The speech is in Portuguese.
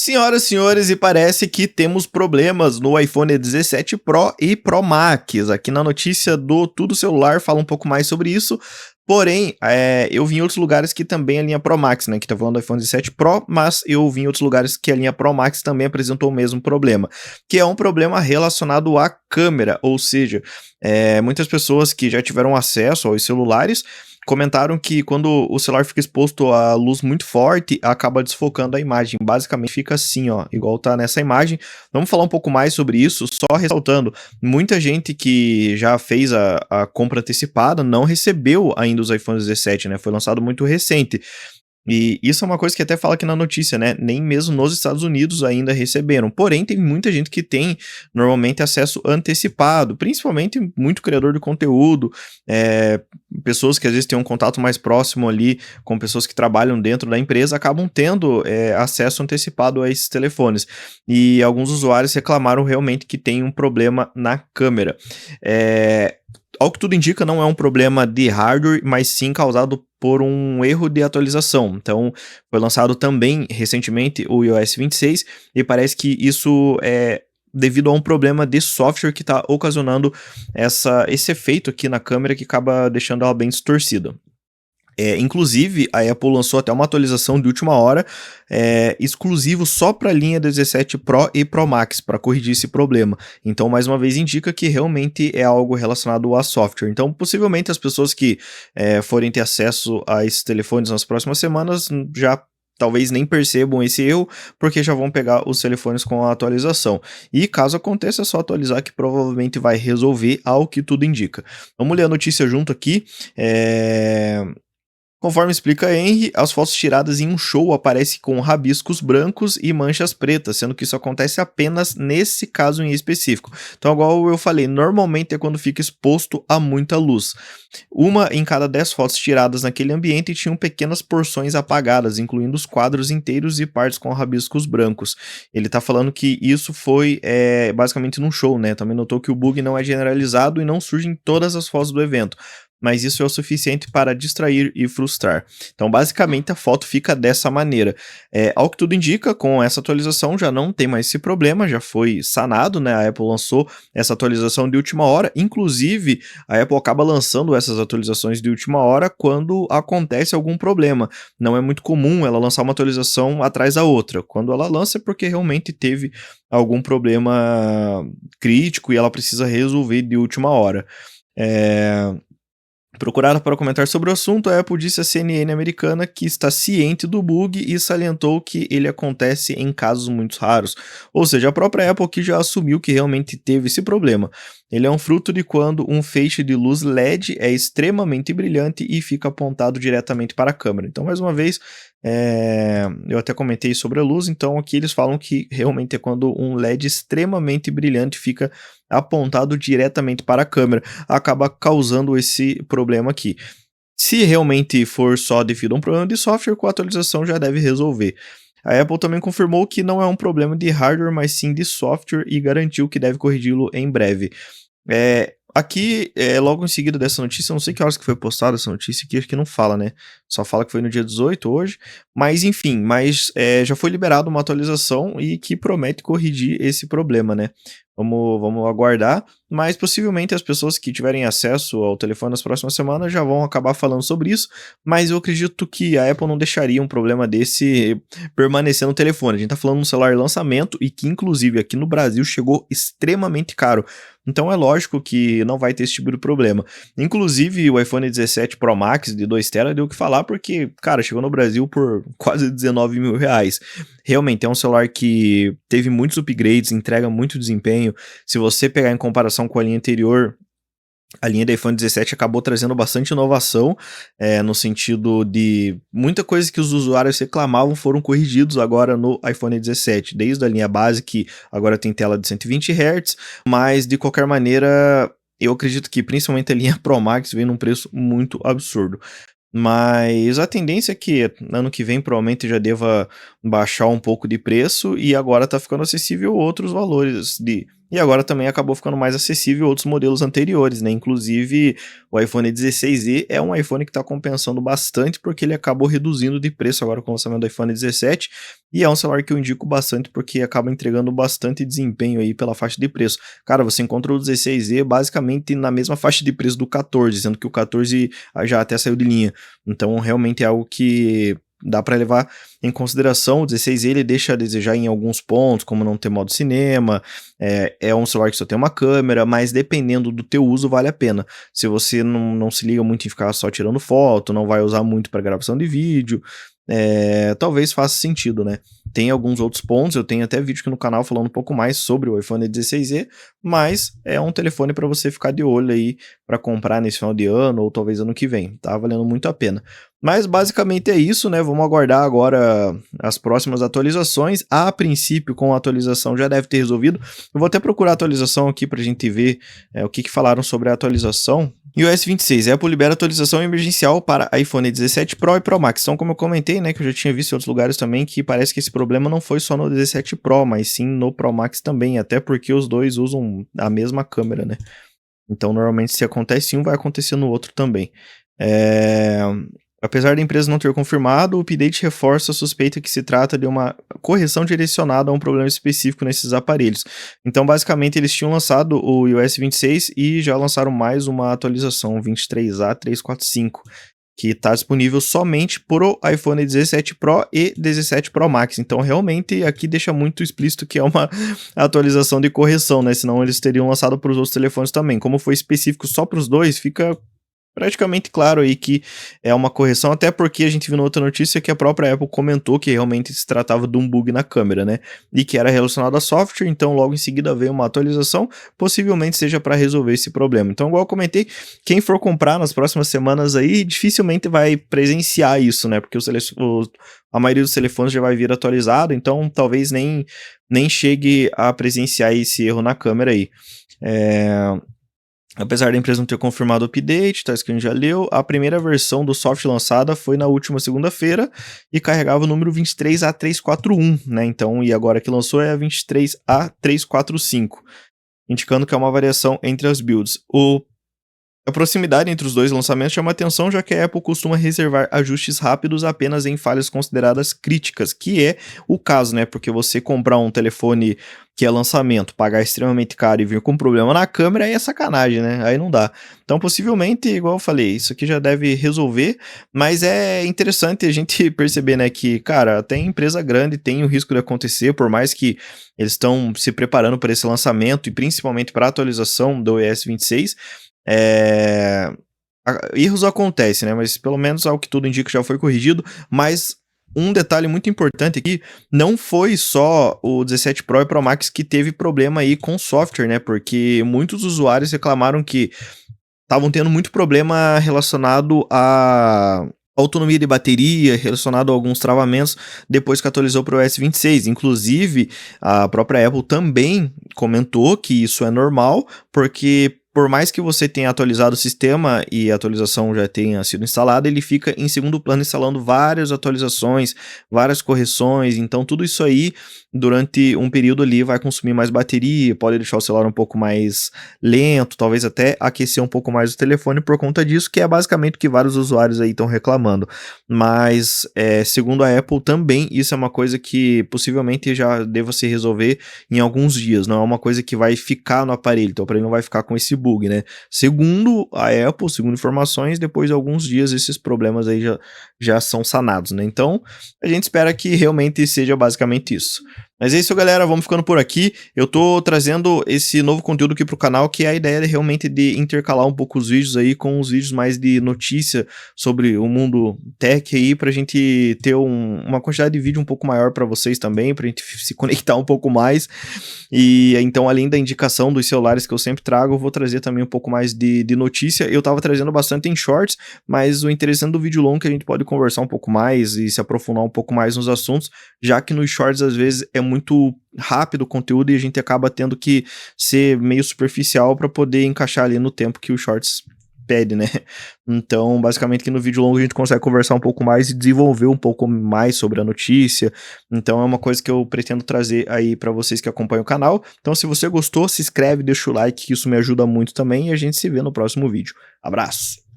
Senhoras e senhores, e parece que temos problemas no iPhone 17 Pro e Pro Max. Aqui na notícia do Tudo Celular fala um pouco mais sobre isso. Porém, eu vi em outros lugares que também a linha Pro Max, né, que tá falando do iPhone 17 Pro, mas eu vi em outros lugares que a linha Pro Max também apresentou o mesmo problema, que é um problema relacionado à câmera, ou seja, muitas pessoas que já tiveram acesso aos celulares comentaram que quando o celular fica exposto à luz muito forte, acaba desfocando a imagem. Basicamente fica assim, ó, igual tá nessa imagem. Vamos falar um pouco mais sobre isso, só ressaltando, muita gente que já fez a compra antecipada não recebeu ainda os iPhones 17, né? Foi lançado muito recente. E isso é uma coisa que até fala aqui na notícia, né? Nem mesmo nos Estados Unidos ainda receberam. Porém, tem muita gente que tem normalmente acesso antecipado, principalmente muito criador de conteúdo, pessoas que às vezes têm um contato mais próximo ali com pessoas que trabalham dentro da empresa, acabam tendo acesso antecipado a esses telefones. E alguns usuários reclamaram realmente que tem um problema na câmera. Ao que tudo indica, não é um problema de hardware, mas sim causado por um erro de atualização. Então, foi lançado também recentemente o iOS 26 e parece que isso é devido a um problema de software que está ocasionando esse efeito aqui na câmera que acaba deixando ela bem distorcida. Inclusive, a Apple lançou até uma atualização de última hora, exclusivo só para a linha 17 Pro e Pro Max, para corrigir esse problema. Então, mais uma vez, indica que realmente é algo relacionado a software. Então, possivelmente, as pessoas que forem ter acesso a esses telefones nas próximas semanas já talvez nem percebam esse erro, porque já vão pegar os telefones com a atualização. E caso aconteça, é só atualizar que provavelmente vai resolver, ao que tudo indica. Vamos ler a notícia junto aqui. Conforme explica Henry, as fotos tiradas em um show aparecem com rabiscos brancos e manchas pretas, sendo que isso acontece apenas nesse caso em específico. Então, igual eu falei, normalmente é quando fica exposto a muita luz. Uma em cada 10 fotos tiradas naquele ambiente tinham pequenas porções apagadas, incluindo os quadros inteiros e partes com rabiscos brancos. Ele tá falando que isso foi basicamente num show, né? Também notou que o bug não é generalizado e não surge em todas as fotos do evento, mas isso é o suficiente para distrair e frustrar. Então, basicamente, a foto fica dessa maneira. Ao que tudo indica, com essa atualização já não tem mais esse problema, já foi sanado, né? A Apple lançou essa atualização de última hora. Inclusive, a Apple acaba lançando essas atualizações de última hora quando acontece algum problema. Não é muito comum ela lançar uma atualização atrás da outra. Quando ela lança é porque realmente teve algum problema crítico e ela precisa resolver de última hora. Procurada para comentar sobre o assunto, a Apple disse à CNN americana que está ciente do bug e salientou que ele acontece em casos muito raros. Ou seja, a própria Apple que já assumiu que realmente teve esse problema. Ele é um fruto de quando um feixe de luz LED é extremamente brilhante e fica apontado diretamente para a câmera. Então, mais uma vez, eu até comentei sobre a luz, então aqui eles falam que realmente é quando um LED extremamente brilhante fica apontado diretamente para a câmera, acaba causando esse problema aqui. Se realmente for só devido a um problema de software, com a atualização já deve resolver. A Apple também confirmou que não é um problema de hardware, mas sim de software e garantiu que deve corrigi-lo em breve. Aqui, logo em seguida dessa notícia, eu não sei que horas que foi postada essa notícia aqui, acho que não fala, né? Só fala que foi no dia 18 hoje, mas enfim, já foi liberada uma atualização e que promete corrigir esse problema, né? Vamos aguardar, mas possivelmente as pessoas que tiverem acesso ao telefone nas próximas semanas já vão acabar falando sobre isso, mas eu acredito que a Apple não deixaria um problema desse permanecer no telefone. A gente tá falando de um celular lançamento e que inclusive aqui no Brasil chegou extremamente caro. Então é lógico que não vai ter esse tipo de problema. Inclusive o iPhone 17 Pro Max de 2TB deu o que falar porque, cara, chegou no Brasil por quase 19 mil reais. Realmente é um celular que teve muitos upgrades, entrega muito desempenho. Se você pegar em comparação com a linha anterior, a linha do iPhone 17 acabou trazendo bastante inovação, no sentido de muita coisa que os usuários reclamavam foram corrigidos agora no iPhone 17, desde a linha base que agora tem tela de 120 Hz, mas de qualquer maneira eu acredito que principalmente a linha Pro Max vem num preço muito absurdo. Mas a tendência é que ano que vem provavelmente já deva baixar um pouco de preço e agora tá ficando acessível outros valores de e agora também acabou ficando mais acessível outros modelos anteriores, né? Inclusive, o iPhone 16e é um iPhone que tá compensando bastante porque ele acabou reduzindo de preço agora com o lançamento do iPhone 17 e é um celular que eu indico bastante porque acaba entregando bastante desempenho aí pela faixa de preço. Cara, você encontra o 16e basicamente na mesma faixa de preço do 14, sendo que o 14 já até saiu de linha. Então, realmente é algo que dá para levar em consideração. O 16 ele deixa a desejar em alguns pontos, como não ter modo cinema, é um celular que só tem uma câmera, mas dependendo do teu uso vale a pena. Se você não se liga muito em ficar só tirando foto, não vai usar muito para gravação de vídeo, talvez faça sentido, né? Tem alguns outros pontos, eu tenho até vídeo aqui no canal falando um pouco mais sobre o iPhone 16e, mas é um telefone para você ficar de olho aí para comprar nesse final de ano ou talvez ano que vem, tá valendo muito a pena. Mas basicamente é isso, né? Vamos aguardar agora as próximas atualizações. A princípio, com a atualização já deve ter resolvido. Eu vou até procurar a atualização aqui pra gente ver o que falaram sobre a atualização. iOS 26, a Apple libera atualização emergencial para iPhone 17 Pro e Pro Max. Então, como eu comentei, né, que eu já tinha visto em outros lugares também, que parece que esse problema não foi só no 17 Pro, mas sim no Pro Max também, até porque os dois usam a mesma câmera, né? Então, normalmente, se acontece em um, vai acontecer no outro também. Apesar da empresa não ter confirmado, o update reforça a suspeita que se trata de uma correção direcionada a um problema específico nesses aparelhos. Então, basicamente, eles tinham lançado o iOS 26 e já lançaram mais uma atualização, 23A345, que está disponível somente para o iPhone 17 Pro e 17 Pro Max. Então, realmente, aqui deixa muito explícito que é uma atualização de correção, né? Senão eles teriam lançado para os outros telefones também. Como foi específico só para os dois, fica praticamente claro aí que é uma correção, até porque a gente viu na outra notícia que a própria Apple comentou que realmente se tratava de um bug na câmera, né? E que era relacionado a software, então logo em seguida veio uma atualização, possivelmente seja para resolver esse problema. Então, igual eu comentei, quem for comprar nas próximas semanas aí, dificilmente vai presenciar isso, né? Porque a maioria dos telefones já vai vir atualizado, então talvez nem chegue a presenciar esse erro na câmera aí. Apesar da empresa não ter confirmado o update, tá, isso que a gente já leu, a primeira versão do software lançada foi na última segunda-feira e carregava o número 23A341, né? Então, e agora que lançou é a 23A345, indicando que é uma variação entre as builds. A proximidade entre os dois lançamentos chama atenção, já que a Apple costuma reservar ajustes rápidos apenas em falhas consideradas críticas, que é o caso, né? Porque você comprar um telefone que é lançamento, pagar extremamente caro e vir com problema na câmera, aí é sacanagem, né? Aí não dá. Então, possivelmente, igual eu falei, isso aqui já deve resolver, mas é interessante a gente perceber, né, que, cara, até empresa grande tem o risco de acontecer, por mais que eles estão se preparando para esse lançamento e principalmente para a atualização do iOS 26, erros acontecem, né? Mas pelo menos ao que tudo indica já foi corrigido. Mas um detalhe muito importante aqui, não foi só o 17 Pro e Pro Max que teve problema aí com software, né? Porque muitos usuários reclamaram que estavam tendo muito problema relacionado a autonomia de bateria, relacionado a alguns travamentos depois que atualizou para o iOS 26. Inclusive, a própria Apple também comentou que isso é normal, porque por mais que você tenha atualizado o sistema e a atualização já tenha sido instalada, ele fica em segundo plano instalando várias atualizações, várias correções, então tudo isso aí durante um período ali vai consumir mais bateria, pode deixar o celular um pouco mais lento, talvez até aquecer um pouco mais o telefone por conta disso, que é basicamente o que vários usuários aí estão reclamando. Mas, segundo a Apple também, isso é uma coisa que possivelmente já deva se resolver em alguns dias, não é uma coisa que vai ficar no aparelho, então o aparelho não vai ficar com esse bug, né? Segundo a Apple, segundo informações, depois de alguns dias esses problemas aí já são sanados, né? Então, a gente espera que realmente seja basicamente isso. Mas é isso, galera, vamos ficando por aqui. Eu tô trazendo esse novo conteúdo aqui pro canal, que é a ideia realmente de intercalar um pouco os vídeos aí com os vídeos mais de notícia sobre o mundo tech aí, pra gente ter uma quantidade de vídeo um pouco maior pra vocês também, pra gente se conectar um pouco mais. E então, além da indicação dos celulares que eu sempre trago, eu vou trazer também um pouco mais de notícia. Eu tava trazendo bastante em shorts, mas o interessante do vídeo longo é que a gente pode conversar um pouco mais e se aprofundar um pouco mais nos assuntos, já que nos shorts às vezes é muito rápido o conteúdo e a gente acaba tendo que ser meio superficial para poder encaixar ali no tempo que os shorts pede, né? Então, basicamente, aqui no vídeo longo a gente consegue conversar um pouco mais e desenvolver um pouco mais sobre a notícia. Então, é uma coisa que eu pretendo trazer aí pra vocês que acompanham o canal. Então, se você gostou, se inscreve, deixa o like, que isso me ajuda muito também. E a gente se vê no próximo vídeo. Abraço!